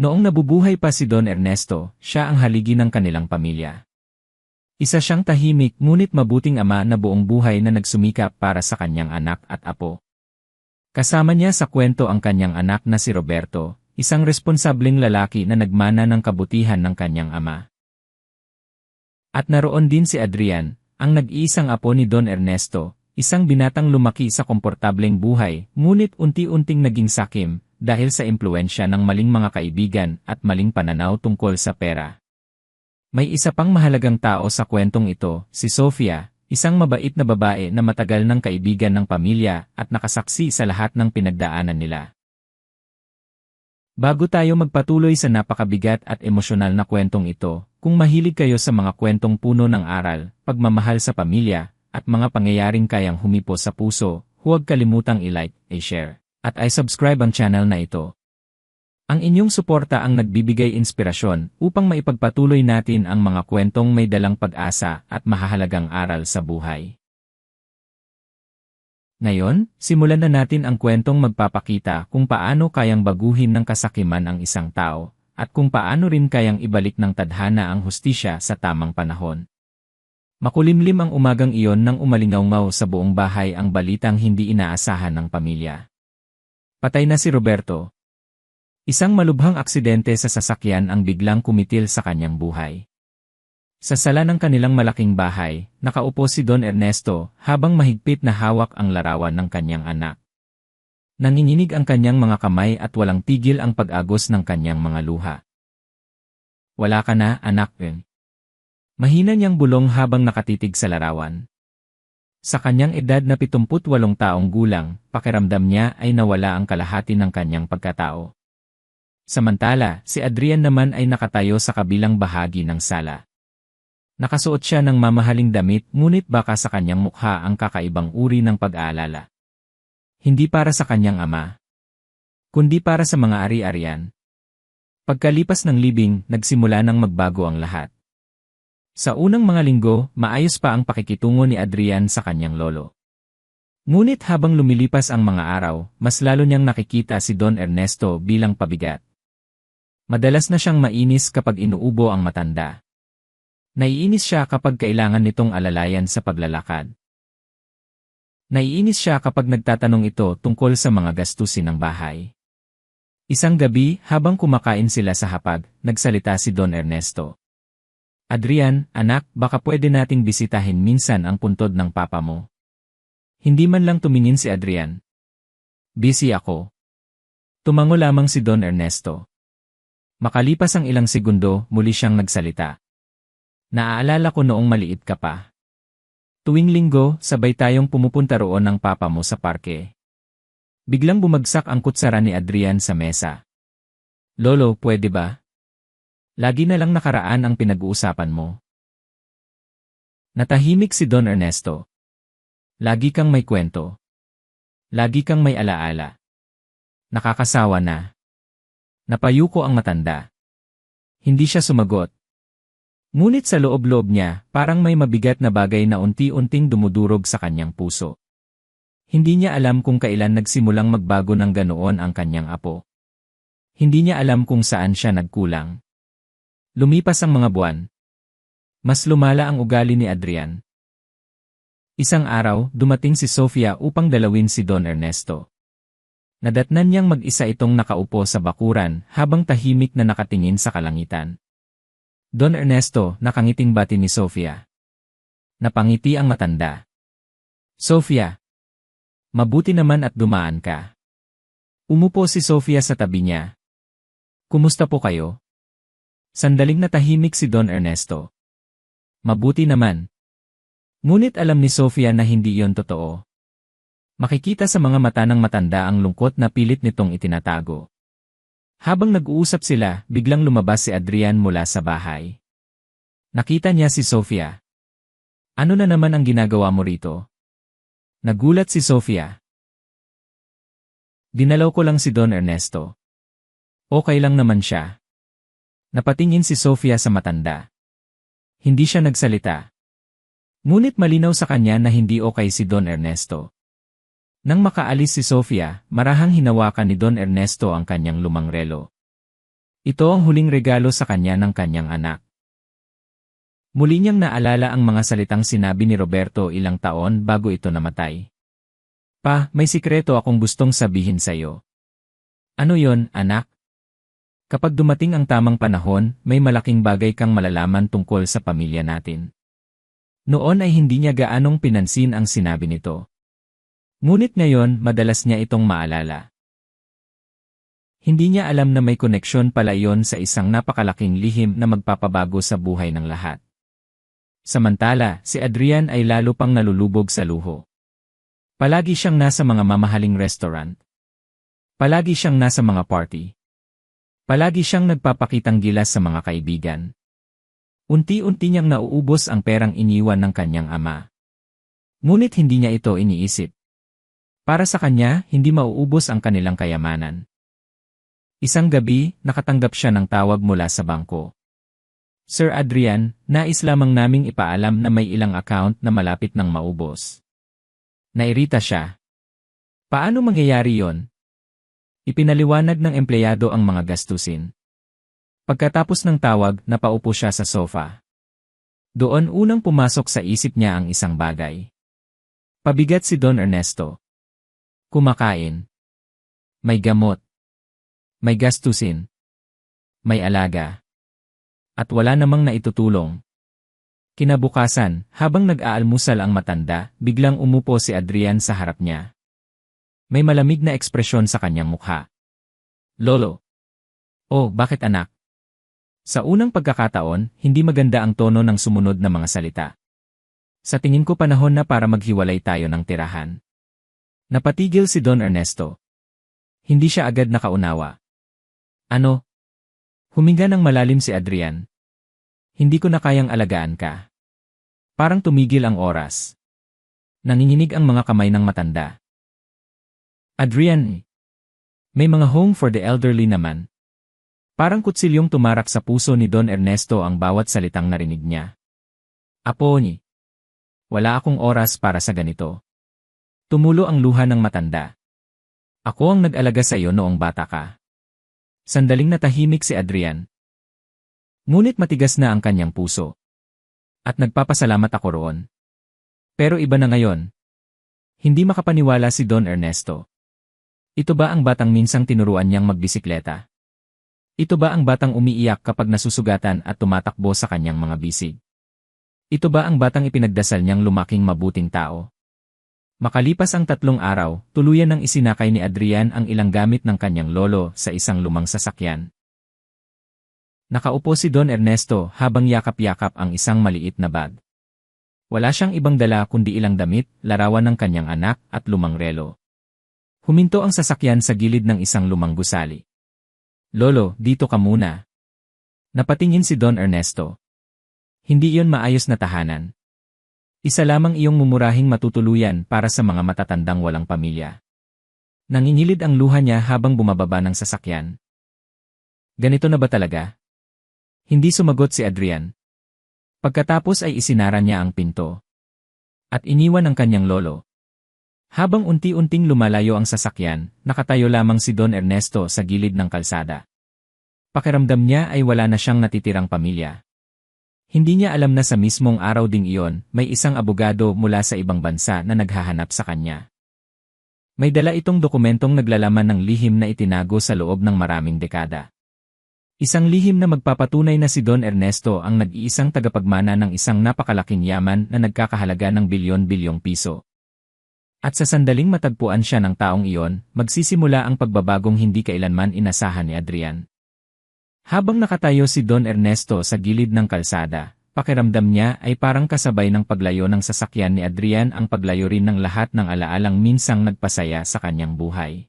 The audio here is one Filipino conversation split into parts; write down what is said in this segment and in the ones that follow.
Noong nabubuhay pa si Don Ernesto, siya ang haligi ng kanilang pamilya. Isa siyang tahimik ngunit mabuting ama na buong buhay na nagsumikap para sa kanyang anak at apo. Kasama niya sa kwento ang kanyang anak na si Roberto, isang responsableng lalaki na nagmana ng kabutihan ng kanyang ama. At naroon din si Adrian, ang nag-iisang apo ni Don Ernesto, isang binatang lumaki sa komportableng buhay, ngunit unti-unting naging sakim dahil sa impluwensya ng maling mga kaibigan at maling pananaw tungkol sa pera. May isa pang mahalagang tao sa kwentong ito, si Sofia, isang mabait na babae na matagal ng kaibigan ng pamilya at nakasaksi sa lahat ng pinagdaanan nila. Bago tayo magpatuloy sa napakabigat at emosyonal na kwentong ito, kung mahilig kayo sa mga kwentong puno ng aral, pagmamahal sa pamilya, at mga pangyayaring kayang humipo sa puso, huwag kalimutang i-like, i-share, at i-subscribe ang channel na ito. Ang inyong suporta ang nagbibigay inspirasyon upang maipagpatuloy natin ang mga kwentong may dalang pag-asa at mahahalagang aral sa buhay. Ngayon, simulan na natin ang kwentong magpapakita kung paano kayang baguhin ng kasakiman ang isang tao, at kung paano rin kayang ibalik ng tadhana ang hustisya sa tamang panahon. Makulimlim ang umagang iyon nang umalingaw sa buong bahay ang balitang hindi inaasahan ng pamilya. Patay na si Roberto. Isang malubhang aksidente sa sasakyan ang biglang kumitil sa kanyang buhay. Sa sala ng kanilang malaking bahay, nakaupo si Don Ernesto habang mahigpit na hawak ang larawan ng kanyang anak. Nanginginig ang kanyang mga kamay at walang tigil ang pag-agos ng kanyang mga luha. Wala ka na, anak. Mahina niyang bulong habang nakatitig sa larawan. Sa kanyang edad na 78 taong gulang, pakiramdam niya ay nawala ang kalahati ng kanyang pagkatao. Samantala, si Adrian naman ay nakatayo sa kabilang bahagi ng sala. Nakasuot siya ng mamahaling damit ngunit baka sa kanyang mukha ang kakaibang uri ng pag-aalala. Hindi para sa kanyang ama, kundi para sa mga ari-arian. Pagkalipas ng libing, nagsimula ng magbago ang lahat. Sa unang mga linggo, maayos pa ang pakikitungo ni Adrian sa kanyang lolo. Ngunit habang lumilipas ang mga araw, mas lalo niyang nakikita si Don Ernesto bilang pabigat. Madalas na siyang mainis kapag inuubo ang matanda. Naiinis siya kapag kailangan nitong alalayan sa paglalakad. Naiinis siya kapag nagtatanong ito tungkol sa mga gastusin ng bahay. Isang gabi, habang kumakain sila sa hapag, nagsalita si Don Ernesto. Adrian, anak, baka pwede nating bisitahin minsan ang puntod ng papa mo. Hindi man lang tumingin si Adrian. Busy ako. Tumango lamang si Don Ernesto. Makalipas ang ilang segundo, muli siyang nagsalita. Naaalala ko noong maliit ka pa. Tuwing linggo, sabay tayong pumupunta roon ng papa mo sa parke. Biglang bumagsak ang kutsara ni Adrian sa mesa. Lolo, pwede ba? Lagi na lang nakaraan ang pinag-uusapan mo. Natahimik si Don Ernesto. Lagi kang may kwento. Lagi kang may alaala. Nakakasawa na. Napayuko ang matanda. Hindi siya sumagot. Ngunit sa loob-loob niya, parang may mabigat na bagay na unti-unting dumudurog sa kanyang puso. Hindi niya alam kung kailan nagsimulang magbago ng ganoon ang kanyang apo. Hindi niya alam kung saan siya nagkulang. Lumipas ang mga buwan. Mas lumala ang ugali ni Adrian. Isang araw, dumating si Sofia upang dalawin si Don Ernesto. Nadatnan niyang mag-isa itong nakaupo sa bakuran habang tahimik na nakatingin sa kalangitan. Don Ernesto, nakangiting bati ni Sofia. Napangiti ang matanda. Sofia, mabuti naman at dumaan ka. Umupo si Sofia sa tabi niya. Kumusta po kayo? Sandaling natahimik si Don Ernesto. Mabuti naman. Ngunit alam ni Sofia na hindi iyon totoo. Makikita sa mga mata ng matanda ang lungkot na pilit nitong itinatago. Habang nag-uusap sila, biglang lumabas si Adrian mula sa bahay. Nakita niya si Sofia. Ano na naman ang ginagawa mo rito? Nagulat si Sofia. Dinalaw ko lang si Don Ernesto. Okay lang naman siya. Napatingin si Sofia sa matanda. Hindi siya nagsalita. Ngunit malinaw sa kanya na hindi okay si Don Ernesto. Nang makaalis si Sofia, marahang hinawakan ni Don Ernesto ang kanyang lumang relo. Ito ang huling regalo sa kanya ng kanyang anak. Muli niyang naalala ang mga salitang sinabi ni Roberto ilang taon bago ito namatay. Pa, may sikreto akong gustong sabihin sa'yo. Ano yon, anak? Kapag dumating ang tamang panahon, may malaking bagay kang malalaman tungkol sa pamilya natin. Noon ay hindi niya gaanong pinansin ang sinabi nito. Ngunit ngayon, madalas niya itong maalala. Hindi niya alam na may koneksyon pala iyon sa isang napakalaking lihim na magpapabago sa buhay ng lahat. Samantala, si Adrian ay lalo pang nalulubog sa luho. Palagi siyang nasa mga mamahaling restaurant. Palagi siyang nasa mga party. Palagi siyang nagpapakitang gilas sa mga kaibigan. Unti-unti niyang nauubos ang perang iniwan ng kanyang ama. Ngunit hindi niya ito iniisip. Para sa kanya, hindi mauubos ang kanilang kayamanan. Isang gabi, nakatanggap siya ng tawag mula sa bangko. Sir Adrian, nais lamang naming ipaalam na may ilang account na malapit ng maubos. Nairita siya. Paano mangyayari yon? Ipinaliwanag ng empleyado ang mga gastusin. Pagkatapos ng tawag, napaupo siya sa sofa. Doon unang pumasok sa isip niya ang isang bagay. Pabigat si Don Ernesto. Kumakain. May gamot. May gastusin. May alaga. At wala namang naitutulong. Kinabukasan, habang nag-aalmusal ang matanda, biglang umupo si Adrian sa harap niya. May malamig na ekspresyon sa kanyang mukha. Lolo. Oh, bakit anak? Sa unang pagkakataon, hindi maganda ang tono ng sumunod na mga salita. Sa tingin ko panahon na para maghiwalay tayo ng tirahan. Napatigil si Don Ernesto. Hindi siya agad nakaunawa. Ano? Huminga ng malalim si Adrian. Hindi ko na kayang alagaan ka. Parang tumigil ang oras. Nanginginig ang mga kamay ng matanda. Adrian, may mga home for the elderly naman. Parang kutsilyong tumarak sa puso ni Don Ernesto ang bawat salitang narinig niya. Apo ni. Wala akong oras para sa ganito. Tumulo ang luha ng matanda. Ako ang nag-alaga sa iyo noong bata ka. Sandaling natahimik si Adrian. Ngunit matigas na ang kanyang puso. At nagpapasalamat ako roon. Pero iba na ngayon. Hindi makapaniwala si Don Ernesto. Ito ba ang batang minsang tinuruan niyang magbisikleta? Ito ba ang batang umiiyak kapag nasusugatan at tumatakbo sa kanyang mga bisig? Ito ba ang batang ipinagdasal niyang lumaking mabuting tao? Makalipas ang 3 araw, tuluyan ng isinakay ni Adrian ang ilang gamit ng kanyang lolo sa isang lumang sasakyan. Nakaupo si Don Ernesto habang yakap-yakap ang isang maliit na bag. Wala siyang ibang dala kundi ilang damit, larawan ng kanyang anak at lumang relo. Huminto ang sasakyan sa gilid ng isang lumang gusali. Lolo, dito ka muna. Napatingin si Don Ernesto. Hindi iyon maayos na tahanan. Isa lamang iyong mumurahing matutuluyan para sa mga matatandang walang pamilya. Nangingilid ang luha niya habang bumababa ng sasakyan. Ganito na ba talaga? Hindi sumagot si Adrian. Pagkatapos ay isinara niya ang pinto. At iniwan ang kanyang lolo. Habang unti-unting lumalayo ang sasakyan, nakatayo lamang si Don Ernesto sa gilid ng kalsada. Pakiramdam niya ay wala na siyang natitirang pamilya. Hindi niya alam na sa mismong araw ding iyon, may isang abogado mula sa ibang bansa na naghahanap sa kanya. May dala itong dokumentong naglalaman ng lihim na itinago sa loob ng maraming dekada. Isang lihim na magpapatunay na si Don Ernesto ang nag-iisang tagapagmana ng isang napakalaking yaman na nagkakahalaga ng bilyon-bilyong piso. At sa sandaling matagpuan siya ng taong iyon, magsisimula ang pagbabagong hindi kailanman inasahan ni Adrian. Habang nakatayo si Don Ernesto sa gilid ng kalsada, pakiramdam niya ay parang kasabay ng paglayo ng sasakyan ni Adrian ang paglayo rin ng lahat ng alaalang minsang nagpasaya sa kanyang buhay.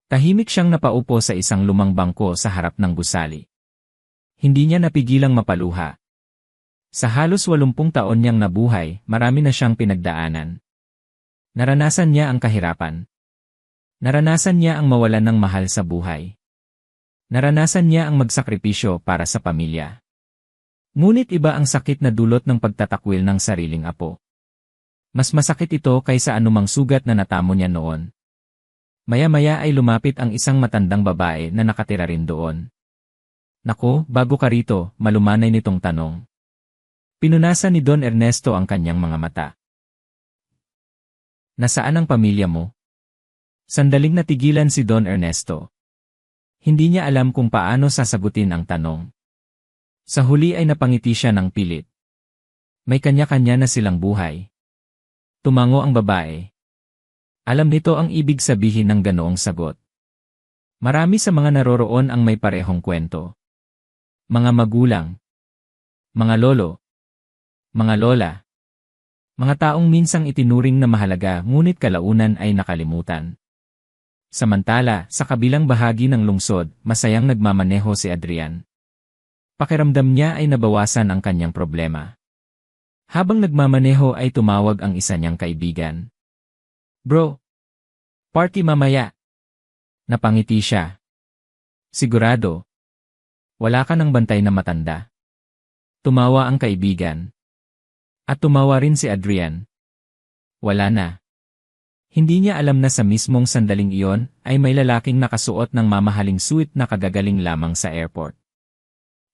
Tahimik siyang napaupo sa isang lumang bangko sa harap ng gusali. Hindi niya napigilang mapaluha. Sa halos 80 taon niyang nabuhay, marami na siyang pinagdaanan. Naranasan niya ang kahirapan. Naranasan niya ang mawalan ng mahal sa buhay. Naranasan niya ang magsakripisyo para sa pamilya. Ngunit iba ang sakit na dulot ng pagtatakwil ng sariling apo. Mas masakit ito kaysa anumang sugat na natamo niya noon. Maya-maya ay lumapit ang isang matandang babae na nakatira rin doon. Naku, bago ka rito, malumanay nitong tanong. Pinunasan ni Don Ernesto ang kanyang mga mata. Nasaan ang pamilya mo? Sandaling natigilan si Don Ernesto. Hindi niya alam kung paano sasagutin ang tanong. Sa huli ay napangiti siya ng pilit. May kanya-kanya na silang buhay. Tumango ang babae. Alam nito ang ibig sabihin ng ganoong sagot. Marami sa mga naroroon ang may parehong kwento. Mga magulang, mga lolo, mga lola, mga taong minsang itinuring na mahalaga ngunit kalaunan ay nakalimutan. Samantala, sa kabilang bahagi ng lungsod, masayang nagmamaneho si Adrian. Pakiramdam niya ay nabawasan ang kanyang problema. Habang nagmamaneho ay tumawag ang isa niyang kaibigan. Bro, party mamaya. Napangiti siya. Sigurado. Wala ka ng bantay na matanda. Tumawa ang kaibigan. At tumawa rin si Adrian. Wala na. Hindi niya alam na sa mismong sandaling iyon ay may lalaking nakasuot ng mamahaling suit na kagagaling lamang sa airport.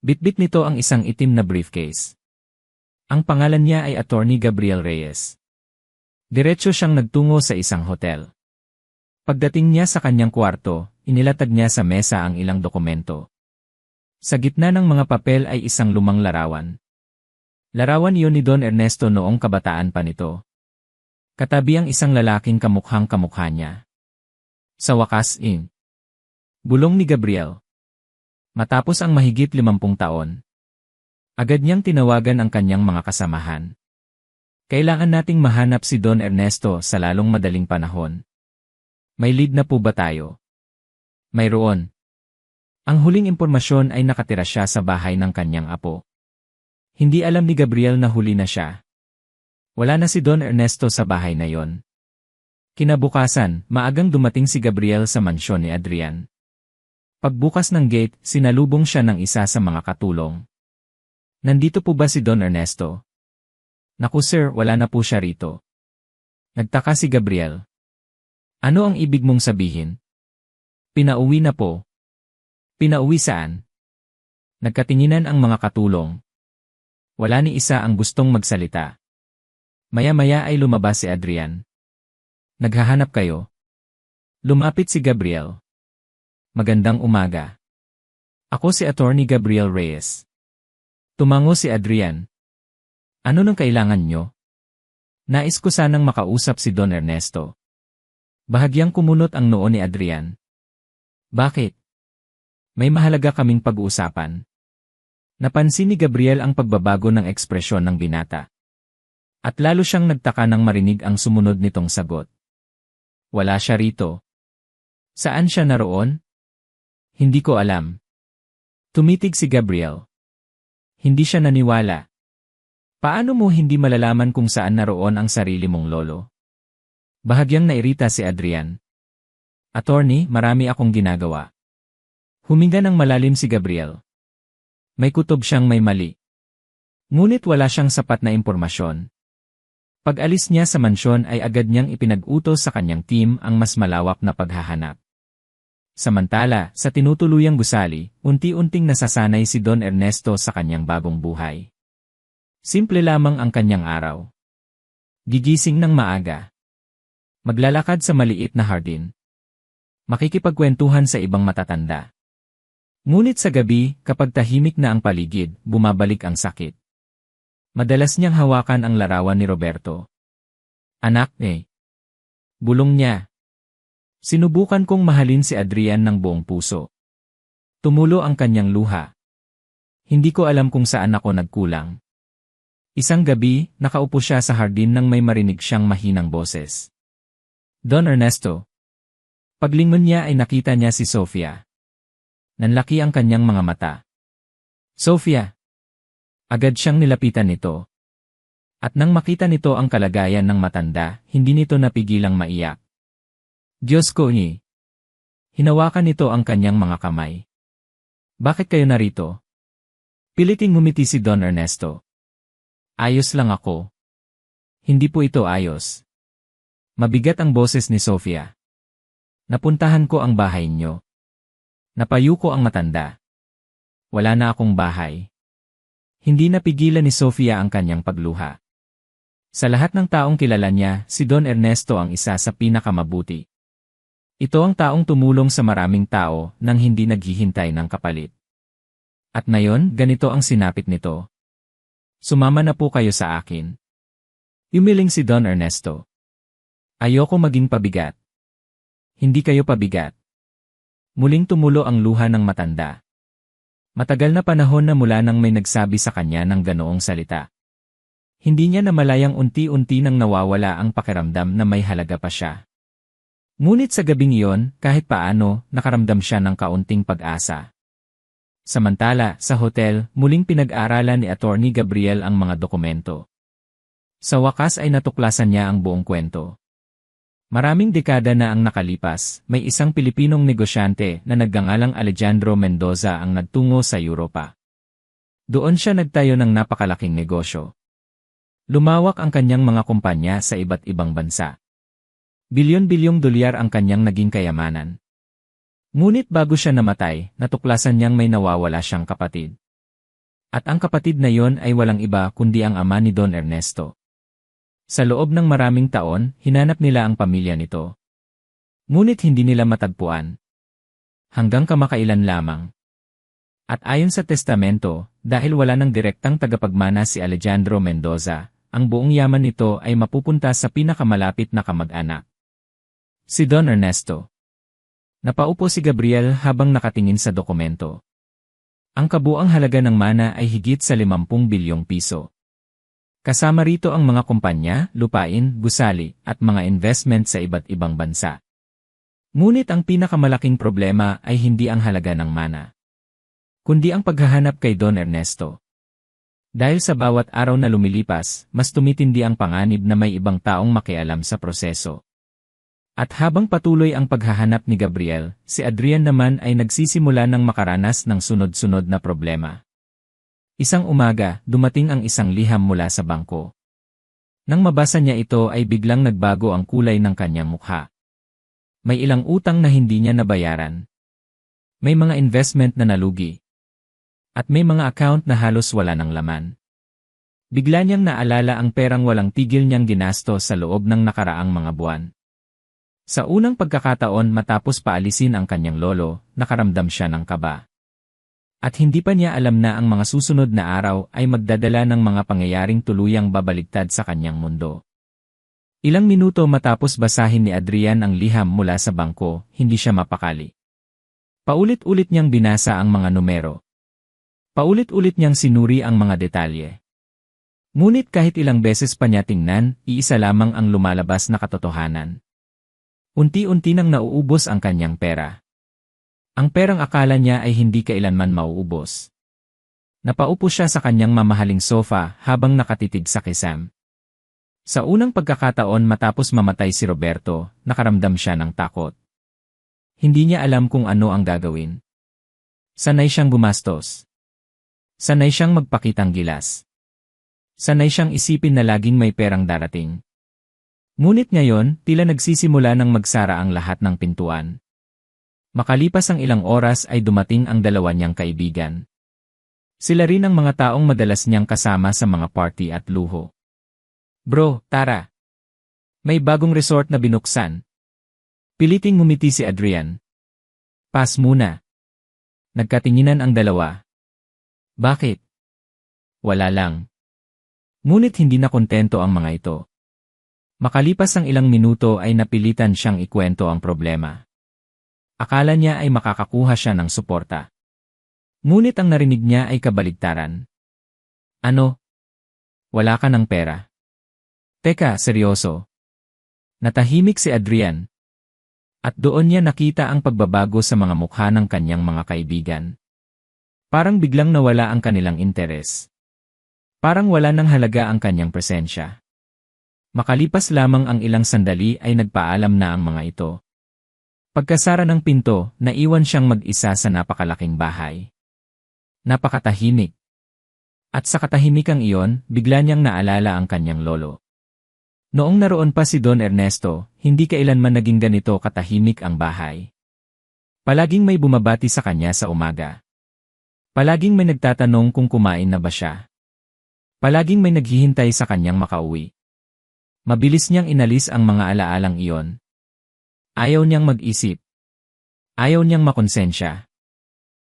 Bitbit nito ang isang itim na briefcase. Ang pangalan niya ay Attorney Gabriel Reyes. Diretso siyang nagtungo sa isang hotel. Pagdating niya sa kanyang kwarto, inilatag niya sa mesa ang ilang dokumento. Sa gitna ng mga papel ay isang lumang larawan. Larawan iyon ni Don Ernesto noong kabataan pa nito. Katabi ang isang lalaking kamukhang kamukha niya. Sa wakas, bulong ni Gabriel. Matapos ang mahigit 50 taon, agad niyang tinawagan ang kanyang mga kasamahan. Kailangan nating mahanap si Don Ernesto sa lalong madaling panahon. May lead na po ba tayo? Mayroon. Ang huling impormasyon ay nakatira siya sa bahay ng kanyang apo. Hindi alam ni Gabriel na huli na siya. Wala na si Don Ernesto sa bahay na yon. Kinabukasan, maagang dumating si Gabriel sa mansyon ni Adrian. Pagbukas ng gate, sinalubong siya ng isa sa mga katulong. Nandito po ba si Don Ernesto? Naku sir, wala na po siya rito. Nagtaka si Gabriel. Ano ang ibig mong sabihin? Pinauwi na po. Pinauwi saan? Nagkatinginan ang mga katulong. Wala ni isa ang gustong magsalita. Maya-maya ay lumabas si Adrian. Naghahanap kayo? Lumapit si Gabriel. Magandang umaga. Ako si Attorney Gabriel Reyes. Tumango si Adrian. Ano nang kailangan nyo? Nais ko sanang makausap si Don Ernesto. Bahagyang kumunot ang noo ni Adrian. Bakit? May mahalaga kaming pag-uusapan. Napansin ni Gabriel ang pagbabago ng ekspresyon ng binata. At lalo siyang nagtaka nang marinig ang sumunod nitong sagot. Wala siya rito. Saan siya naroon? Hindi ko alam. Tumitig si Gabriel. Hindi siya naniwala. Paano mo hindi malalaman kung saan naroon ang sarili mong lolo? Bahagyang nairita si Adrian. Attorney, marami akong ginagawa. Huminga ng malalim si Gabriel. May kutob siyang may mali. Ngunit wala siyang sapat na impormasyon. Pag-alis niya sa mansyon ay agad niyang ipinag-utos sa kanyang team ang mas malawak na paghahanap. Samantala, sa tinutuluyang gusali, unti-unting nasasanay si Don Ernesto sa kanyang bagong buhay. Simple lamang ang kanyang araw. Gigising ng maaga. Maglalakad sa maliit na hardin. Makikipagkwentuhan sa ibang matatanda. Ngunit sa gabi, kapag tahimik na ang paligid, bumabalik ang sakit. Madalas niyang hawakan ang larawan ni Roberto. Anak, bulong niya. Sinubukan kong mahalin si Adrian ng buong puso. Tumulo ang kanyang luha. Hindi ko alam kung saan ako nagkulang. Isang gabi, nakaupo siya sa hardin nang may marinig siyang mahinang boses. Don Ernesto. Paglingon niya ay nakita niya si Sofia. Nanlaki ang kanyang mga mata. Sofia. Agad siyang nilapitan nito. At nang makita nito ang kalagayan ng matanda, hindi nito napigilang maiyak. Diyos ko ni. Hinawakan nito ang kanyang mga kamay. Bakit kayo narito? Piliting ngumiti si Don Ernesto. Ayos lang ako. Hindi po ito ayos. Mabigat ang boses ni Sofia. Napuntahan ko ang bahay niyo. Napayuko ang matanda. Wala na akong bahay. Hindi napigilan ni Sofia ang kanyang pagluha. Sa lahat ng taong kilala niya, si Don Ernesto ang isa sa pinakamabuti. Ito ang taong tumulong sa maraming tao nang hindi naghihintay ng kapalit. At ngayon, ganito ang sinapit nito. Sumama na po kayo sa akin. Umiling si Don Ernesto. Ayoko maging pabigat. Hindi kayo pabigat. Muling tumulo ang luha ng matanda. Matagal na panahon na mula nang may nagsabi sa kanya ng ganoong salita. Hindi niya namalayang unti-unti nang nawawala ang pakiramdam na may halaga pa siya. Ngunit sa gabing iyon, kahit paano, nakaramdam siya ng kaunting pag-asa. Samantala, sa hotel, muling pinag-aralan ni Attorney Gabriel ang mga dokumento. Sa wakas ay natuklasan niya ang buong kwento. Maraming dekada na ang nakalipas, may isang Pilipinong negosyante na nagngangalang Alejandro Mendoza ang nagtungo sa Europa. Doon siya nagtayo ng napakalaking negosyo. Lumawak ang kanyang mga kumpanya sa iba't ibang bansa. Bilyon-bilyong dolyar ang kanyang naging kayamanan. Ngunit bago siya namatay, natuklasan niyang may nawawala siyang kapatid. At ang kapatid na yon ay walang iba kundi ang ama ni Don Ernesto. Sa loob ng maraming taon, hinanap nila ang pamilya nito. Ngunit hindi nila matagpuan. Hanggang kamakailan lamang. At ayon sa testamento, dahil wala ng direktang tagapagmana si Alejandro Mendoza, ang buong yaman nito ay mapupunta sa pinakamalapit na kamag-anak. Si Don Ernesto. Napaupo si Gabriel habang nakatingin sa dokumento. Ang kabuang halaga ng mana ay higit sa 50 bilyong piso. Kasama rito ang mga kumpanya, lupain, gusali, at mga investment sa iba't ibang bansa. Ngunit ang pinakamalaking problema ay hindi ang halaga ng mana, kundi ang paghahanap kay Don Ernesto. Dahil sa bawat araw na lumilipas, mas tumitindi ang panganib na may ibang taong makialam sa proseso. At habang patuloy ang paghahanap ni Gabriel, si Adrian naman ay nagsisimula ng makaranas ng sunod-sunod na problema. Isang umaga, dumating ang isang liham mula sa bangko. Nang mabasa niya ito ay biglang nagbago ang kulay ng kanyang mukha. May ilang utang na hindi niya nabayaran. May mga investment na nalugi. At may mga account na halos wala ng laman. Bigla niyang naalala ang perang walang tigil niyang ginasto sa loob ng nakaraang mga buwan. Sa unang pagkakataon matapos paalisin ang kanyang lolo, nakaramdam siya ng kaba. At hindi pa niya alam na ang mga susunod na araw ay magdadala ng mga pangyayaring tuluyang babaligtad sa kanyang mundo. Ilang minuto matapos basahin ni Adrian ang liham mula sa bangko, hindi siya mapakali. Paulit-ulit niyang binasa ang mga numero. Paulit-ulit niyang sinuri ang mga detalye. Ngunit kahit ilang beses pa niya tingnan, iisa lamang ang lumalabas na katotohanan. Unti-unti nang nauubos ang kanyang pera. Ang perang akala niya ay hindi kailanman mauubos. Napaupo siya sa kanyang mamahaling sofa habang nakatitig sa kisam. Sa unang pagkakataon matapos mamatay si Roberto, nakaramdam siya ng takot. Hindi niya alam kung ano ang gagawin. Sanay siyang gumastos. Sanay siyang magpakitang gilas. Sanay siyang isipin na laging may perang darating. Ngunit ngayon, tila nagsisimula ng magsara ang lahat ng pintuan. Makalipas ang ilang oras ay dumating ang dalawa niyang kaibigan. Sila rin ang mga taong madalas niyang kasama sa mga party at luho. Bro, tara. May bagong resort na binuksan. Piliting ngumiti si Adrian. Pass muna. Nagkatinginan ang dalawa. Bakit? Wala lang. Ngunit hindi na kontento ang mga ito. Makalipas ang ilang minuto ay napilitan siyang ikwento ang problema. Akala niya ay makakakuha siya ng suporta. Ngunit ang narinig niya ay kabaligtaran. Ano? Wala ka ng pera? Teka, seryoso. Natahimik si Adrian. At doon niya nakita ang pagbabago sa mga mukha ng kanyang mga kaibigan. Parang biglang nawala ang kanilang interes. Parang wala ng halaga ang kanyang presensya. Makalipas lamang ang ilang sandali ay nagpaalam na ang mga ito. Pagkasara ng pinto, naiwan siyang mag-isa sa napakalaking bahay. Napakatahimik. At sa katahimikang iyon, bigla niyang naalala ang kanyang lolo. Noong naroon pa si Don Ernesto, hindi kailanman naging ganito katahimik ang bahay. Palaging may bumabati sa kanya sa umaga. Palaging may nagtatanong kung kumain na ba siya. Palaging may naghihintay sa kanyang makauwi. Mabilis niyang inalis ang mga alaalang iyon. Ayaw niyang mag-isip. Ayaw niyang makonsensya.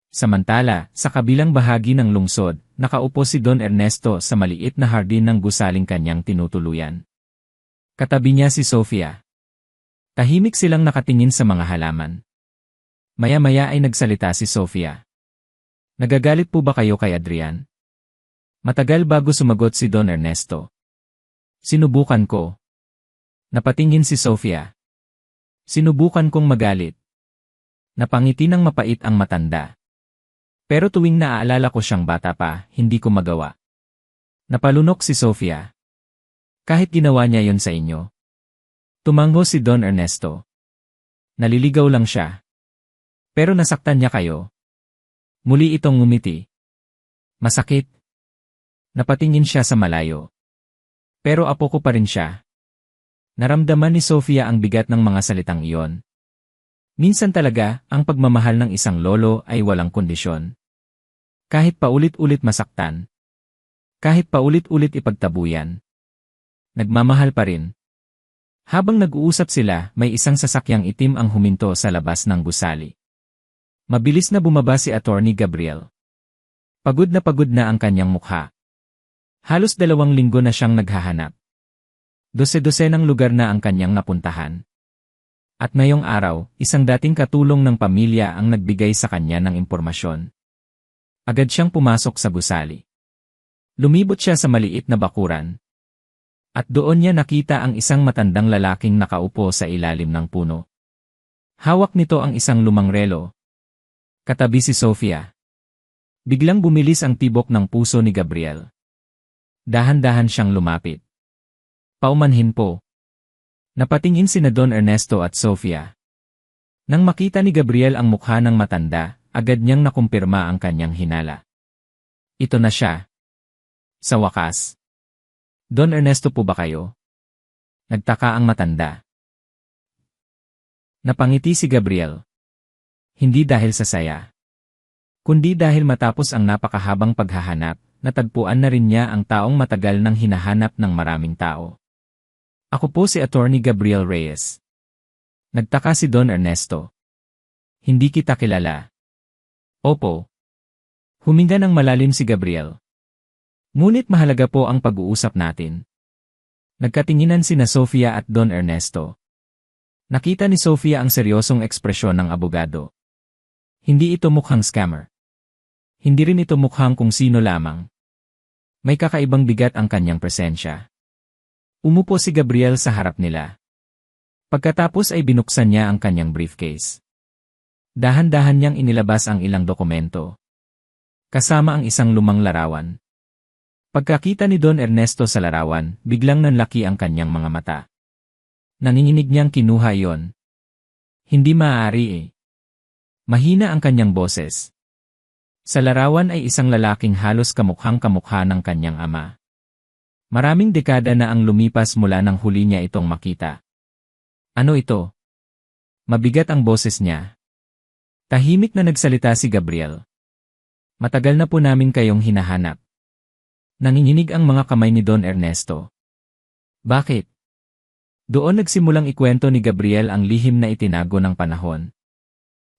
Samantala, sa kabilang bahagi ng lungsod, nakaupo si Don Ernesto sa maliit na hardin ng gusaling kanyang tinutuluyan. Katabi niya si Sofia. Tahimik silang nakatingin sa mga halaman. Maya-maya ay nagsalita si Sofia. Nagagalit po ba kayo kay Adrian? Matagal bago sumagot si Don Ernesto. Sinubukan ko. Napatingin si Sofia. Sinubukan kong magalit. Napangiti ng mapait ang matanda. Pero tuwing naaalala ko siyang bata pa, hindi ko magawa. Napalunok si Sofia. Kahit ginawa niya yon sa inyo. Tumango si Don Ernesto. Naliligaw lang siya. Pero nasaktan niya kayo. Muli itong ngumiti. Masakit. Napatingin siya sa malayo. Pero apo ko pa rin siya. Naramdaman ni Sofia ang bigat ng mga salitang iyon. Minsan talaga, ang pagmamahal ng isang lolo ay walang kondisyon. Kahit paulit-ulit masaktan. Kahit paulit-ulit ipagtabuyan. Nagmamahal pa rin. Habang nag-uusap sila, may isang sasakyang itim ang huminto sa labas ng gusali. Mabilis na bumaba si Attorney Gabriel. Pagod na ang kanyang mukha. Halos 2 linggo na siyang naghahanap. Dose-dosenang lugar na ang kanyang napuntahan. At ngayong araw, isang dating katulong ng pamilya ang nagbigay sa kanya ng impormasyon. Agad siyang pumasok sa gusali. Lumibot siya sa maliit na bakuran. At doon niya nakita ang isang matandang lalaking nakaupo sa ilalim ng puno. Hawak nito ang isang lumang relo. Katabi si Sofia. Biglang bumilis ang tibok ng puso ni Gabriel. Dahan-dahan siyang lumapit. Paumanhin po. Napatingin sina Don Ernesto at Sofia. Nang makita ni Gabriel ang mukha ng matanda, agad niyang nakumpirma ang kanyang hinala. Ito na siya. Sa wakas. Don Ernesto po ba kayo? Nagtaka ang matanda. Napangiti si Gabriel. Hindi dahil sa saya. Kundi dahil matapos ang napakahabang paghahanap, natagpuan na rin niya ang taong matagal nang hinahanap ng maraming tao. Ako po si Attorney Gabriel Reyes. Nagtaka si Don Ernesto. Hindi kita kilala. Opo. Huminga ng malalim si Gabriel. Ngunit mahalaga po ang pag-uusap natin. Nagkatinginan sina Sofia at Don Ernesto. Nakita ni Sofia ang seryosong ekspresyon ng abogado. Hindi ito mukhang scammer. Hindi rin ito mukhang kung sino lamang. May kakaibang bigat ang kanyang presensya. Umupo si Gabriel sa harap nila. Pagkatapos ay binuksan niya ang kanyang briefcase. Dahan-dahan niyang inilabas ang ilang dokumento. Kasama ang isang lumang larawan. Pagkakita ni Don Ernesto sa larawan, biglang nanlaki ang kanyang mga mata. Nanginginig niyang kinuha iyon. Hindi maaari eh. Mahina ang kanyang boses. Sa larawan ay isang lalaking halos kamukhang-kamukha ng kanyang ama. Maraming dekada na ang lumipas mula nang huli niya itong makita. Ano ito? Mabigat ang boses niya. Tahimik na nagsalita si Gabriel. Matagal na po namin kayong hinahanap. Nanginginig ang mga kamay ni Don Ernesto. Bakit? Doon nagsimulang ikwento ni Gabriel ang lihim na itinago ng panahon.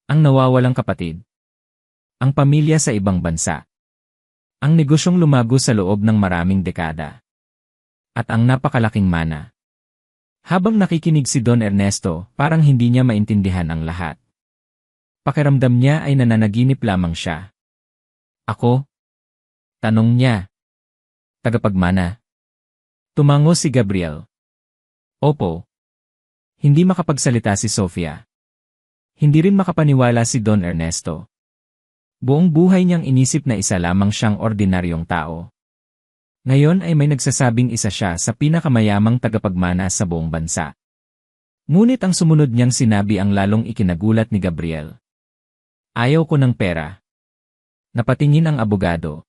Ang nawawalang kapatid. Ang pamilya sa ibang bansa. Ang negosyong lumago sa loob ng maraming dekada. At ang napakalaking mana. Habang nakikinig si Don Ernesto, parang hindi niya maintindihan ang lahat. Pakiramdam niya ay nananaginip lamang siya. Ako? Tanong niya. Tagapagmana. Tumango si Gabriel. Opo. Hindi makapagsalita si Sofia. Hindi rin makapaniwala si Don Ernesto. Buong buhay niyang inisip na isa lamang siyang ordinaryong tao. Ngayon ay may nagsasabing isa siya sa pinakamayamang tagapagmana sa buong bansa. Ngunit ang sumunod niyang sinabi ang lalong ikinagulat ni Gabriel. Ayaw ko ng pera. Napatingin ang abogado.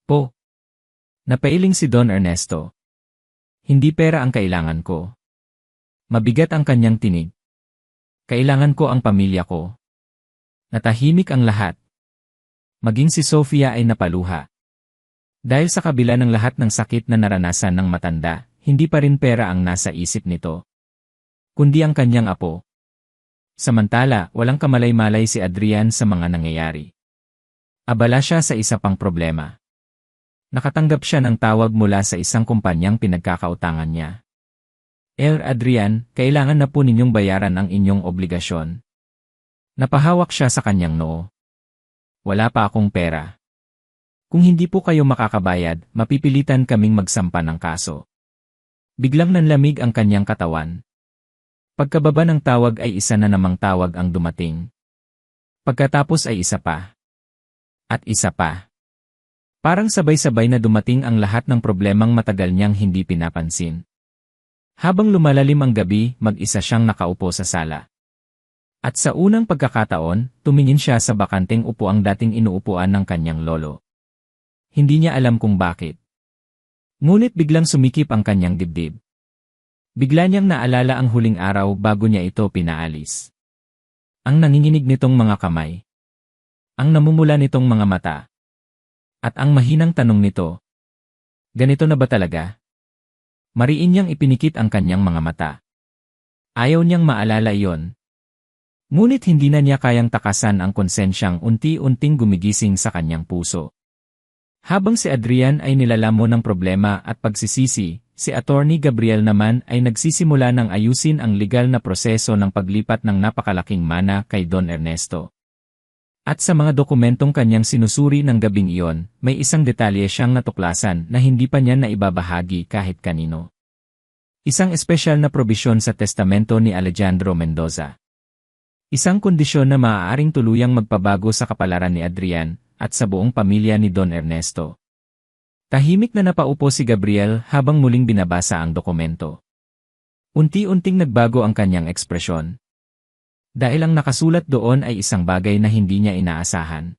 Po. Napailing si Don Ernesto. Hindi pera ang kailangan ko. Mabigat ang kanyang tinig. Kailangan ko ang pamilya ko. Natahimik ang lahat. Maging si Sofia ay napaluha. Dahil sa kabila ng lahat ng sakit na naranasan ng matanda, hindi pa rin pera ang nasa isip nito, kundi ang kanyang apo. Samantala, walang kamalay-malay si Adrian sa mga nangyayari. Abala siya sa isa pang problema. Nakatanggap siya ng tawag mula sa isang kumpanyang pinagkakautangan niya. Adrian, kailangan na po ninyong bayaran ang inyong obligasyon. Napahawak siya sa kanyang noo. Wala pa akong pera. Kung hindi po kayo makakabayad, mapipilitan kaming magsampa ng kaso. Biglang nanlamig ang kanyang katawan. Pagkababa ng tawag ay isa na namang tawag ang dumating. Pagkatapos ay isa pa. At isa pa. Parang sabay-sabay na dumating ang lahat ng problemang matagal niyang hindi pinapansin. Habang lumalalim ang gabi, mag-isa siyang nakaupo sa sala. At sa unang pagkakataon, tumingin siya sa bakanteng upuang dating inuupuan ng kanyang lolo. Hindi niya alam kung bakit. Ngunit biglang sumikip ang kanyang dibdib. Bigla niyang naalala ang huling araw bago niya ito pinaalis. Ang nanginginig nitong mga kamay. Ang namumula nitong mga mata. At ang mahinang tanong nito. Ganito na ba talaga? Mariin niyang ipinikit ang kanyang mga mata. Ayaw niyang maalala iyon. Ngunit hindi na niya kayang takasan ang konsensyang unti-unting gumigising sa kanyang puso. Habang si Adrian ay nilalamon ng problema at pagsisisi, si Attorney Gabriel naman ay nagsisimula ng ayusin ang legal na proseso ng paglipat ng napakalaking mana kay Don Ernesto. At sa mga dokumentong kanyang sinusuri ng gabing iyon, may isang detalye siyang natuklasan na hindi pa niya naibabahagi kahit kanino. Isang espesyal na probisyon sa testamento ni Alejandro Mendoza. Isang kondisyon na maaaring tuluyang magpabago sa kapalaran ni Adrian at sa buong pamilya ni Don Ernesto. Tahimik na napaupo si Gabriel habang muling binabasa ang dokumento. Unti-unting nagbago ang kanyang ekspresyon. Dahil ang nakasulat doon ay isang bagay na hindi niya inaasahan.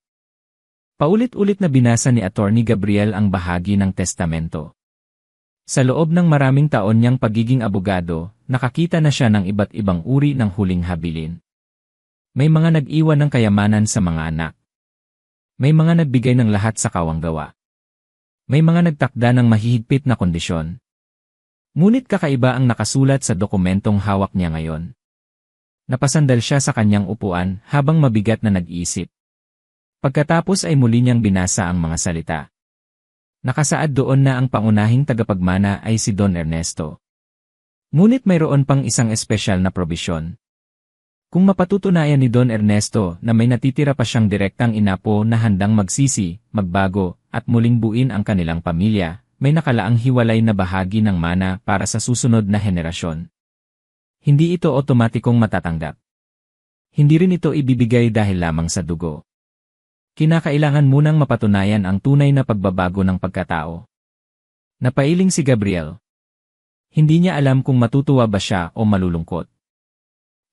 Paulit-ulit na binasa ni Attorney Gabriel ang bahagi ng testamento. Sa loob ng maraming taon niyang pagiging abogado, nakakita na siya ng iba't ibang uri ng huling habilin. May mga nag-iwan ng kayamanan sa mga anak. May mga nagbigay ng lahat sa kawanggawa. May mga nagtakda ng mahihigpit na kondisyon. Ngunit kakaiba ang nakasulat sa dokumentong hawak niya ngayon. Napasandal siya sa kanyang upuan habang mabigat na nag-iisip. Pagkatapos ay muli niyang binasa ang mga salita. Nakasaad doon na ang pangunahing tagapagmana ay si Don Ernesto. Ngunit mayroon pang isang espesyal na probisyon. Kung mapatutunayan ni Don Ernesto na may natitira pa siyang direktang inapo na handang magsisi, magbago, at muling buin ang kanilang pamilya, may nakalaang hiwalay na bahagi ng mana para sa susunod na henerasyon. Hindi ito otomatikong matatanggap. Hindi rin ito ibibigay dahil lamang sa dugo. Kinakailangan munang mapatunayan ang tunay na pagbabago ng pagkatao. Napailing si Gabriel. Hindi niya alam kung matutuwa ba siya o malulungkot.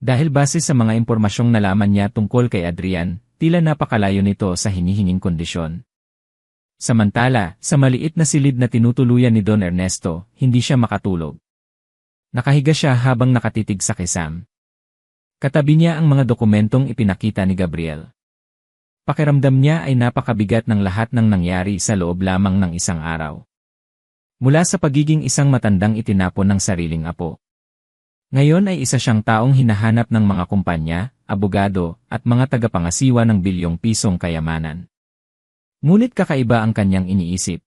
Dahil base sa mga impormasyong nalaman niya tungkol kay Adrian, tila napakalayo nito sa hinihinging kondisyon. Samantala, sa maliit na silid na tinutuluyan ni Don Ernesto, hindi siya makatulog. Nakahiga siya habang nakatitig sa kisam. Katabi niya ang mga dokumentong ipinakita ni Gabriel. Pakiramdam niya ay napakabigat ng lahat ng nangyari sa loob lamang ng isang araw. Mula sa pagiging isang matandang itinapon ng sariling apo. Ngayon ay isa siyang taong hinahanap ng mga kumpanya, abogado, at mga tagapangasiwa ng bilyong pisong kayamanan. Ngunit kakaiba ang kanyang iniisip.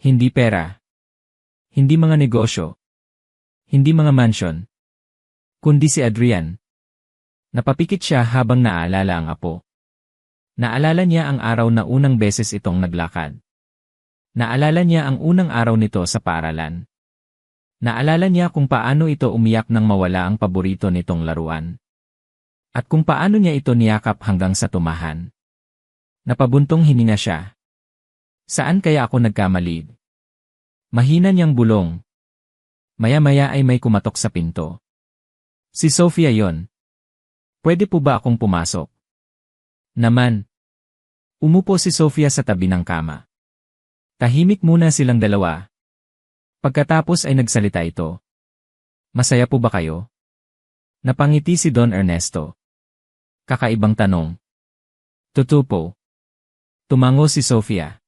Hindi pera. Hindi mga negosyo. Hindi mga mansyon. Kundi si Adrian. Napapikit siya habang naaalala ang apo. Naalala niya ang araw na unang beses itong naglakad. Naalala niya ang unang araw nito sa paaralan. Naalala niya kung paano ito umiyak nang mawala ang paborito nitong laruan. At kung paano niya ito niyakap hanggang sa tumahan. Napabuntong hininga siya. Saan kaya ako nagkamali? Mahina niyang bulong. Maya-maya ay may kumatok sa pinto. Si Sofia yon. Pwede po ba akong pumasok? Naman. Umupo si Sofia sa tabi ng kama. Tahimik muna silang dalawa. Pagkatapos ay nagsalita ito. Masaya po ba kayo? Napangiti si Don Ernesto. Kakaibang tanong. Totoo po. Tumango si Sofia.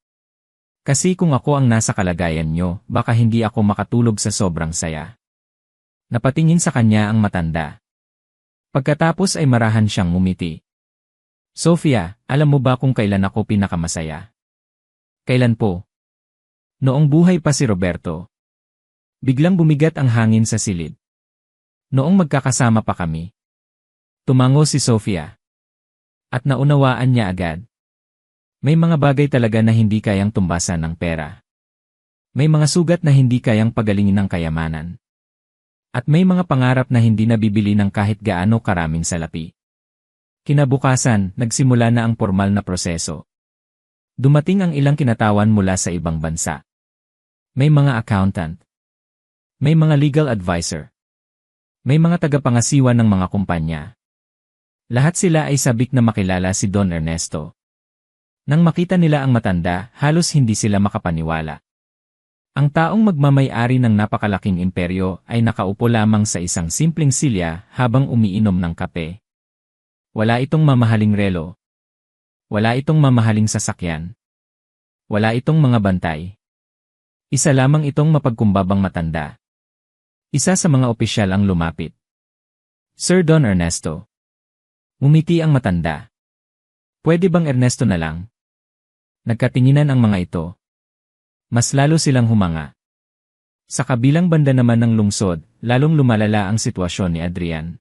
Kasi kung ako ang nasa kalagayan nyo, baka hindi ako makatulog sa sobrang saya. Napatingin sa kanya ang matanda. Pagkatapos ay marahan siyang ngumiti. Sofia, alam mo ba kung kailan ako pinakamasaya? Kailan po? Noong buhay pa si Roberto. Biglang bumigat ang hangin sa silid. Noong magkakasama pa kami. Tumango si Sofia. At naunawaan niya agad. May mga bagay talaga na hindi kayang tumbasan ng pera. May mga sugat na hindi kayang pagalingin ng kayamanan. At may mga pangarap na hindi nabibili ng kahit gaano karaming salapi. Kinabukasan, nagsimula na ang formal na proseso. Dumating ang ilang kinatawan mula sa ibang bansa. May mga accountant. May mga legal advisor. May mga tagapangasiwa ng mga kumpanya. Lahat sila ay sabik na makilala si Don Ernesto. Nang makita nila ang matanda, halos hindi sila makapaniwala. Ang taong magmamay-ari ng napakalaking imperyo ay nakaupo lamang sa isang simpleng silya habang umiinom ng kape. Wala itong mamahaling relo. Wala itong mamahaling sasakyan. Wala itong mga bantay. Isa lamang itong mapagkumbabang matanda. Isa sa mga opisyal ang lumapit. Sir Don Ernesto. Ngumiti ang matanda. Pwede bang Ernesto na lang? Nagkatinginan ang mga ito. Mas lalo silang humanga. Sa kabilang banda naman ng lungsod, lalong lumalala ang sitwasyon ni Adrian.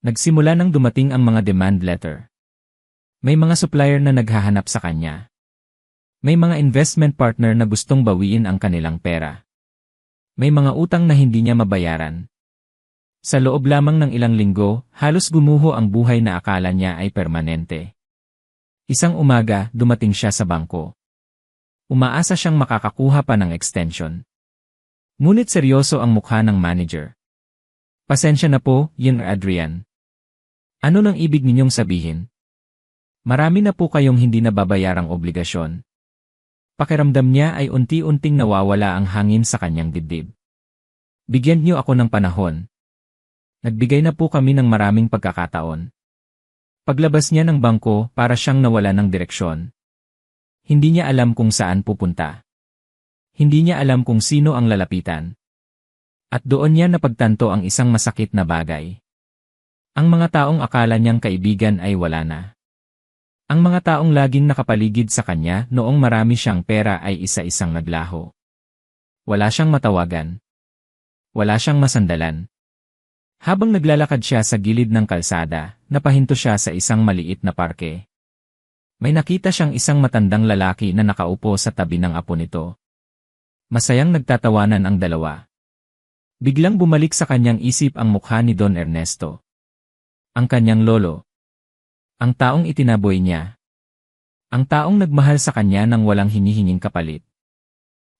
Nagsimula nang dumating ang mga demand letter. May mga supplier na naghahanap sa kanya. May mga investment partner na gustong bawiin ang kanilang pera. May mga utang na hindi niya mabayaran. Sa loob lamang ng ilang linggo, halos gumuho ang buhay na akala niya ay permanente. Isang umaga, dumating siya sa bangko. Umaasa siyang makakakuha pa ng extension. Ngunit seryoso ang mukha ng manager. Pasensya na po, Yin Adrian. Ano nang ibig ninyong sabihin? Marami na po kayong hindi nababayarang obligasyon. Pakiramdam niya ay unti-unting nawawala ang hangin sa kanyang dibdib. Bigyan niyo ako ng panahon. Nagbigay na po kami ng maraming pagkakataon. Paglabas niya ng bangko, para siyang nawala ng direksyon. Hindi niya alam kung saan pupunta. Hindi niya alam kung sino ang lalapitan. At doon niya napagtanto ang isang masakit na bagay. Ang mga taong akala niyang kaibigan ay wala na. Ang mga taong laging nakapaligid sa kanya noong marami siyang pera ay isa-isang naglaho. Wala siyang matawagan. Wala siyang masandalan. Habang naglalakad siya sa gilid ng kalsada, napahinto siya sa isang maliit na parke. May nakita siyang isang matandang lalaki na nakaupo sa tabi ng apo nito. Masayang nagtatawanan ang dalawa. Biglang bumalik sa kanyang isip ang mukha ni Don Ernesto. Ang kanyang lolo. Ang taong itinaboy niya. Ang taong nagmahal sa kanya nang walang hinihinging kapalit.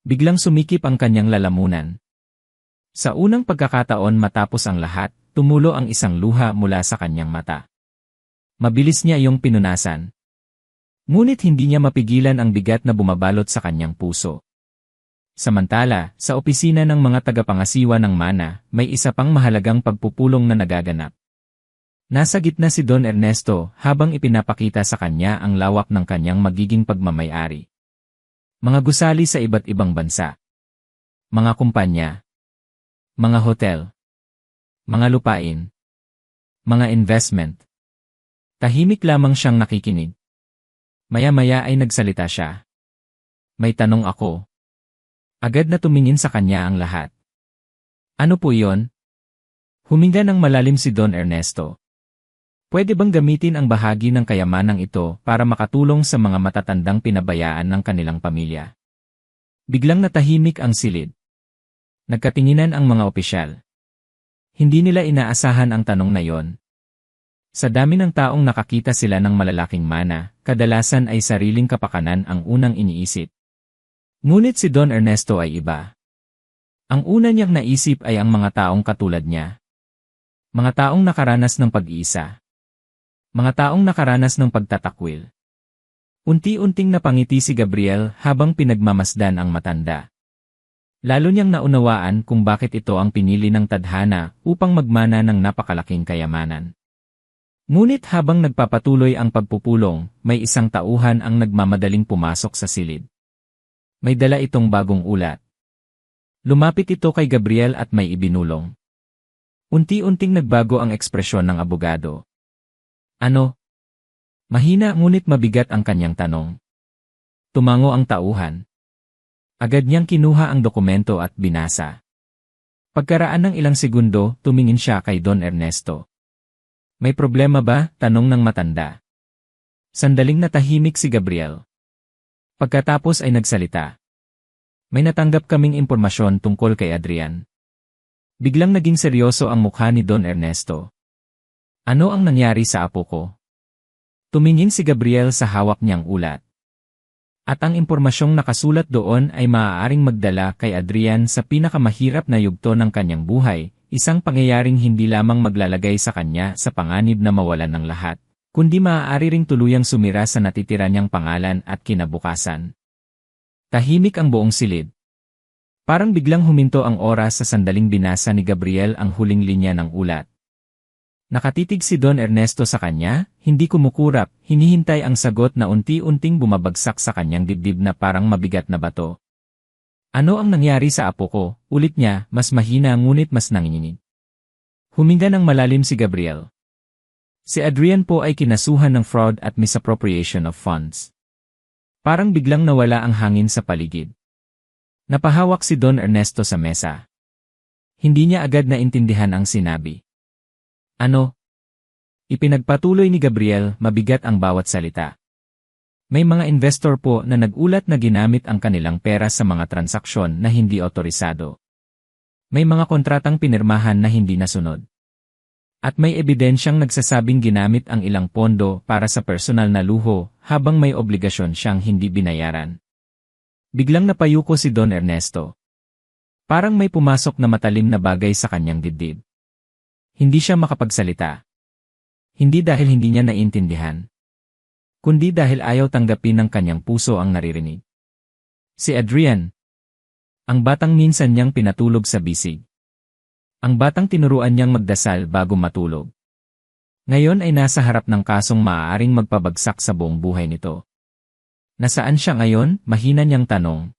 Biglang sumikip ang kanyang lalamunan. Sa unang pagkakataon matapos ang lahat, tumulo ang isang luha mula sa kanyang mata. Mabilis niya iyong pinunasan. Ngunit hindi niya mapigilan ang bigat na bumabalot sa kanyang puso. Samantala, sa opisina ng mga tagapangasiwa ng mana, may isa pang mahalagang pagpupulong na nagaganap. Nasa gitna si Don Ernesto habang ipinapakita sa kanya ang lawak ng kanyang magiging pagmamay-ari. Mga gusali sa iba't ibang bansa. Mga kumpanya. Mga hotel. Mga lupain. Mga investment. Tahimik lamang siyang nakikinig. Maya-maya ay nagsalita siya. May tanong ako. Agad na tumingin sa kanya ang lahat. Ano po iyon? Huminga ng malalim si Don Ernesto. Pwede bang gamitin ang bahagi ng kayamanang ito para makatulong sa mga matatandang pinabayaan ng kanilang pamilya? Biglang natahimik ang silid. Nagkatinginan ang mga opisyal. Hindi nila inaasahan ang tanong na yon. Sa dami ng taong nakakita sila ng malalaking mana, kadalasan ay sariling kapakanan ang unang iniisip. Ngunit si Don Ernesto ay iba. Ang una niyang naisip ay ang mga taong katulad niya. Mga taong nakaranas ng pag-iisa. Mga taong nakaranas ng pagtatakwil. Unti-unting napangiti si Gabriel habang pinagmamasdan ang matanda. Lalo niyang naunawaan kung bakit ito ang pinili ng tadhana upang magmana ng napakalaking kayamanan. Ngunit habang nagpapatuloy ang pagpupulong, may isang tauhan ang nagmamadaling pumasok sa silid. May dala itong bagong ulat. Lumapit ito kay Gabriel at may ibinulong. Unti-unting nagbago ang ekspresyon ng abogado. Ano? Mahina ngunit mabigat ang kanyang tanong. Tumango ang tauhan. Agad niyang kinuha ang dokumento at binasa. Pagkaraan ng ilang segundo, tumingin siya kay Don Ernesto. May problema ba? Tanong ng matanda. Sandaling natahimik si Gabriel. Pagkatapos ay nagsalita. May natanggap kaming impormasyon tungkol kay Adrian. Biglang naging seryoso ang mukha ni Don Ernesto. Ano ang nangyari sa apo ko? Tumingin si Gabriel sa hawak niyang ulat. At ang impormasyong nakasulat doon ay maaaring magdala kay Adrian sa pinakamahirap na yugto ng kanyang buhay, isang pangyayaring hindi lamang maglalagay sa kanya sa panganib na mawalan ng lahat, kundi maaari ring tuluyang sumira sa natitira niyang pangalan at kinabukasan. Tahimik ang buong silid. Parang biglang huminto ang oras sa sandaling binasa ni Gabriel ang huling linya ng ulat. Nakatitig si Don Ernesto sa kanya, hindi kumukurap, hinihintay ang sagot na unti-unting bumabagsak sa kanyang dibdib na parang mabigat na bato. Ano ang nangyari sa apo ko? Ulit niya, mas mahina ngunit mas nanginginig. Huminga ng malalim si Gabriel. Si Adrian po ay kinasuhan ng fraud at misappropriation of funds. Parang biglang nawala ang hangin sa paligid. Napahawak si Don Ernesto sa mesa. Hindi niya agad naintindihan ang sinabi. Ano? Ipinagpatuloy ni Gabriel, mabigat ang bawat salita. May mga investor po na nagulat na ginamit ang kanilang pera sa mga transaksyon na hindi otorisado. May mga kontratang pinirmahan na hindi nasunod. At may ebidensyang nagsasabing ginamit ang ilang pondo para sa personal na luho habang may obligasyon siyang hindi binayaran. Biglang napayuko si Don Ernesto. Parang may pumasok na matalim na bagay sa kanyang dibdib. Hindi siya makapagsalita. Hindi dahil hindi niya naiintindihan, kundi dahil ayaw tanggapin ng kanyang puso ang naririnig. Si Adrian, ang batang minsan niyang pinatulog sa bisig. Ang batang tinuruan niyang magdasal bago matulog. Ngayon ay nasa harap ng kasong maaaring magpabagsak sa buong buhay nito. Nasaan siya ngayon? Mahina niyang tanong.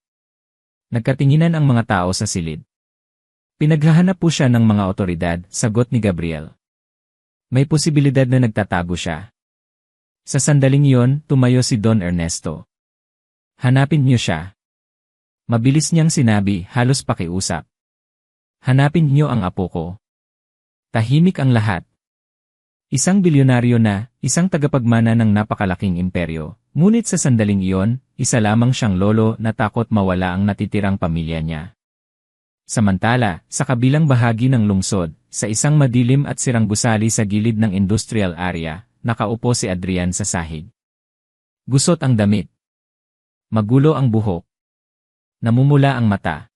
Nagkatinginan ang mga tao sa silid. Pinaghahanap po siya ng mga otoridad, sagot ni Gabriel. May posibilidad na nagtatago siya. Sa sandaling iyon, tumayo si Don Ernesto. Hanapin niyo siya. Mabilis niyang sinabi, halos pakiusap. Hanapin niyo ang apo ko. Tahimik ang lahat. Isang bilyonaryo na, isang tagapagmana ng napakalaking imperyo, ngunit sa sandaling iyon, isa lamang siyang lolo na takot mawala ang natitirang pamilya niya. Samantala, sa kabilang bahagi ng lungsod, sa isang madilim at sirang gusali sa gilid ng industrial area, nakaupo si Adrian sa sahig. Gusot ang damit. Magulo ang buhok. Namumula ang mata.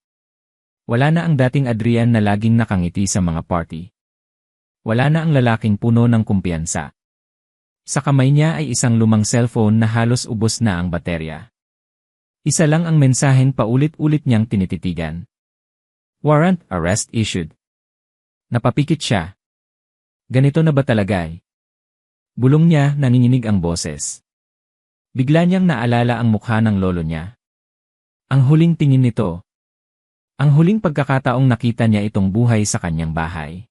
Wala na ang dating Adrian na laging nakangiti sa mga party. Wala na ang lalaking puno ng kumpiyansa. Sa kamay niya ay isang lumang cellphone na halos ubos na ang baterya. Isa lang ang mensaheng paulit-ulit niyang tinititigan. Warrant, arrest issued. Napapikit siya. Ganito na ba talaga? Bulong niya, nanginginig ang boses. Bigla niyang naalala ang mukha ng lolo niya. Ang huling tingin nito. Ang huling pagkakataong nakita niya itong buhay sa kanyang bahay.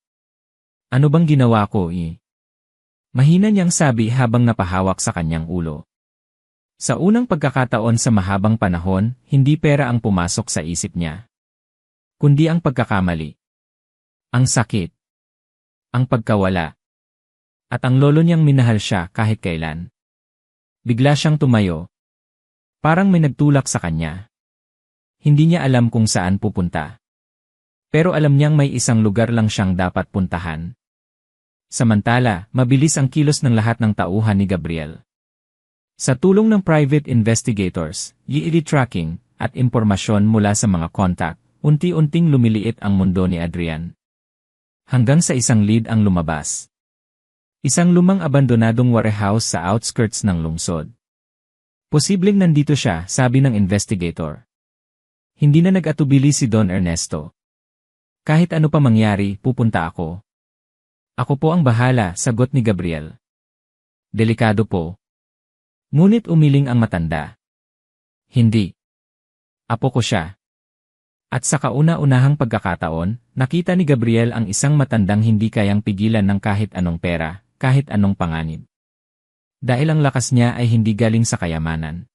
Ano bang ginawa ko? Mahina niyang sabi habang napahawak sa kanyang ulo. Sa unang pagkakataon sa mahabang panahon, hindi pera ang pumasok sa isip niya, kundi ang pagkakamali. Ang sakit. Ang pagkawala. At ang lolo niyang minahal siya kahit kailan. Bigla siyang tumayo. Parang may nagtulak sa kanya. Hindi niya alam kung saan pupunta. Pero alam niyang may isang lugar lang siyang dapat puntahan. Samantala, mabilis ang kilos ng lahat ng tauhan ni Gabriel. Sa tulong ng private investigators, yearly tracking, at impormasyon mula sa mga kontak, unti-unting lumiliit ang mundo ni Adrian. Hanggang sa isang lead ang lumabas. Isang lumang abandonadong warehouse sa outskirts ng lungsod. Posibleng nandito siya, sabi ng investigator. Hindi na nag-atubili si Don Ernesto. Kahit ano pa mangyari, pupunta ako. Ako po ang bahala, sagot ni Gabriel. Delikado po. Ngunit umiling ang matanda. Hindi. Apo ko siya. At sa kauna-unahang pagkakataon, nakita ni Gabriel ang isang matandang hindi kayang pigilan ng kahit anong pera, kahit anong panganib. Dahil ang lakas niya ay hindi galing sa kayamanan,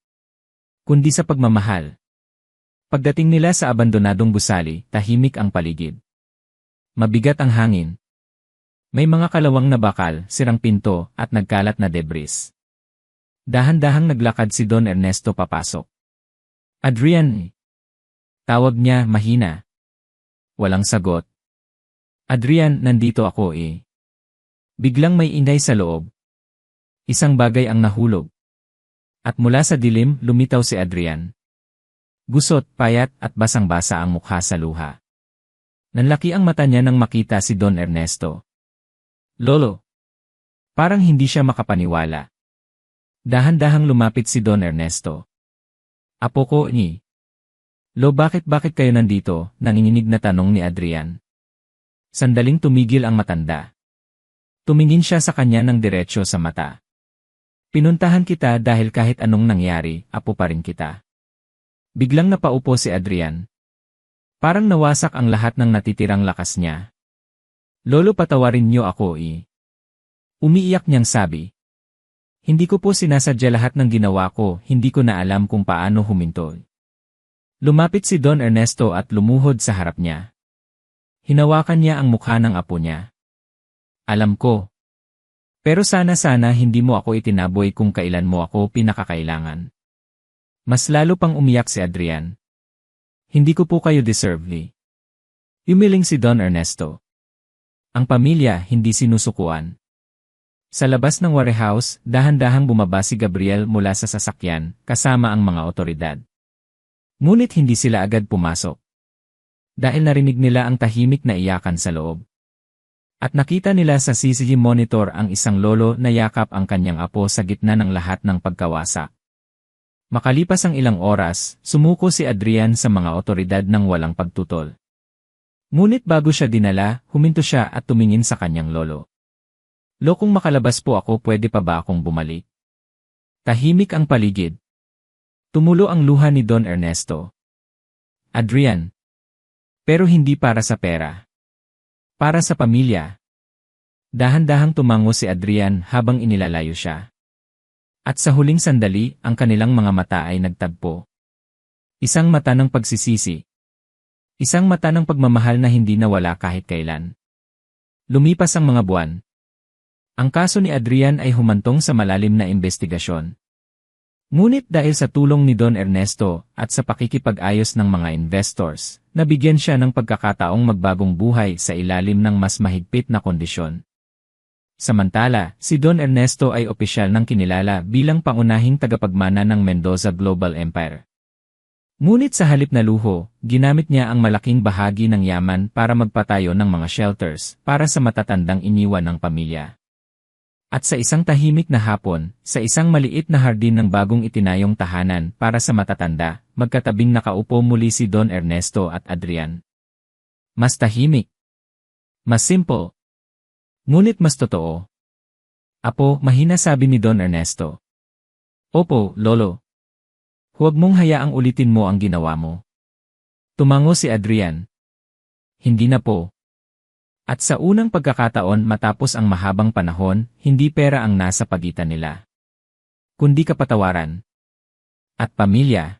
kundi sa pagmamahal. Pagdating nila sa abandonadong gusali, tahimik ang paligid. Mabigat ang hangin. May mga kalawang na bakal, sirang pinto, at nagkalat na debris. Dahan-dahang naglakad si Don Ernesto papasok. Adrian. Tawag niya mahina. Walang sagot. Adrian, nandito ako eh. Biglang may inday sa loob. Isang bagay ang nahulog. At mula sa dilim, lumitaw si Adrian. Gusot, payat, at basang-basa ang mukha sa luha. Nanlaki ang mata niya nang makita si Don Ernesto. Lolo. Parang hindi siya makapaniwala. Dahan-dahang lumapit si Don Ernesto. Apo ko ni. Lo, bakit kayo nandito? Nanginginig na tanong ni Adrian. Sandaling tumigil ang matanda. Tumingin siya sa kanya ng diretsyo sa mata. Pinuntahan kita dahil kahit anong nangyari, apo pa rin kita. Biglang napaupo si Adrian. Parang nawasak ang lahat ng natitirang lakas niya. Lolo, patawarin niyo ako eh. Umiiyak niyang sabi. Hindi ko po sinasadya lahat ng ginawa ko, hindi ko na alam kung paano huminto. Lumapit si Don Ernesto at lumuhod sa harap niya. Hinawakan niya ang mukha ng apo niya. Alam ko. Pero sana hindi mo ako itinaboy kung kailan mo ako pinakakailangan. Mas lalo pang umiyak si Adrian. Hindi ko po kayo deserve. Yumiling si Don Ernesto. Ang pamilya hindi sinusukuan. Sa labas ng warehouse, dahan-dahang bumaba si Gabriel mula sa sasakyan, kasama ang mga otoridad. Ngunit hindi sila agad pumasok. Dahil narinig nila ang tahimik na iyakan sa loob. At nakita nila sa CCTV monitor ang isang lolo na yakap ang kanyang apo sa gitna ng lahat ng pagkawasak. Makalipas ang ilang oras, sumuko si Adrian sa mga otoridad ng walang pagtutol. Ngunit bago siya dinala, huminto siya at tumingin sa kanyang lolo. Lo, kung makalabas po ako, pwede pa ba akong bumalik? Tahimik ang paligid. Tumulo ang luha ni Don Ernesto. Adrian. Pero hindi para sa pera. Para sa pamilya. Dahan-dahang tumango si Adrian habang inilalayo siya. At sa huling sandali, ang kanilang mga mata ay nagtagpo. Isang mata ng pagsisisi. Isang mata ng pagmamahal na hindi nawala kahit kailan. Lumipas ang mga buwan. Ang kaso ni Adrian ay humantong sa malalim na investigasyon. Ngunit dahil sa tulong ni Don Ernesto at sa pakikipag-ayos ng mga investors, nabigyan siya ng pagkakataong magbagong buhay sa ilalim ng mas mahigpit na kondisyon. Samantala, si Don Ernesto ay opisyal ng kinilala bilang pangunahing tagapagmana ng Mendoza Global Empire. Ngunit sa halip na luho, ginamit niya ang malaking bahagi ng yaman para magpatayo ng mga shelters para sa matatandang iniwan ng pamilya. At sa isang tahimik na hapon, sa isang maliit na hardin ng bagong itinayong tahanan para sa matatanda, magkatabing nakaupo muli si Don Ernesto at Adrian. Mas tahimik. Mas simple. Ngunit mas totoo. Apo, mahina sabi ni Don Ernesto. Opo, Lolo. Huwag mong hayaang ulitin mo ang ginawa mo. Tumango si Adrian. Hindi na po. At sa unang pagkakataon matapos ang mahabang panahon, hindi pera ang nasa pagitan nila, kundi kapatawaran at pamilya.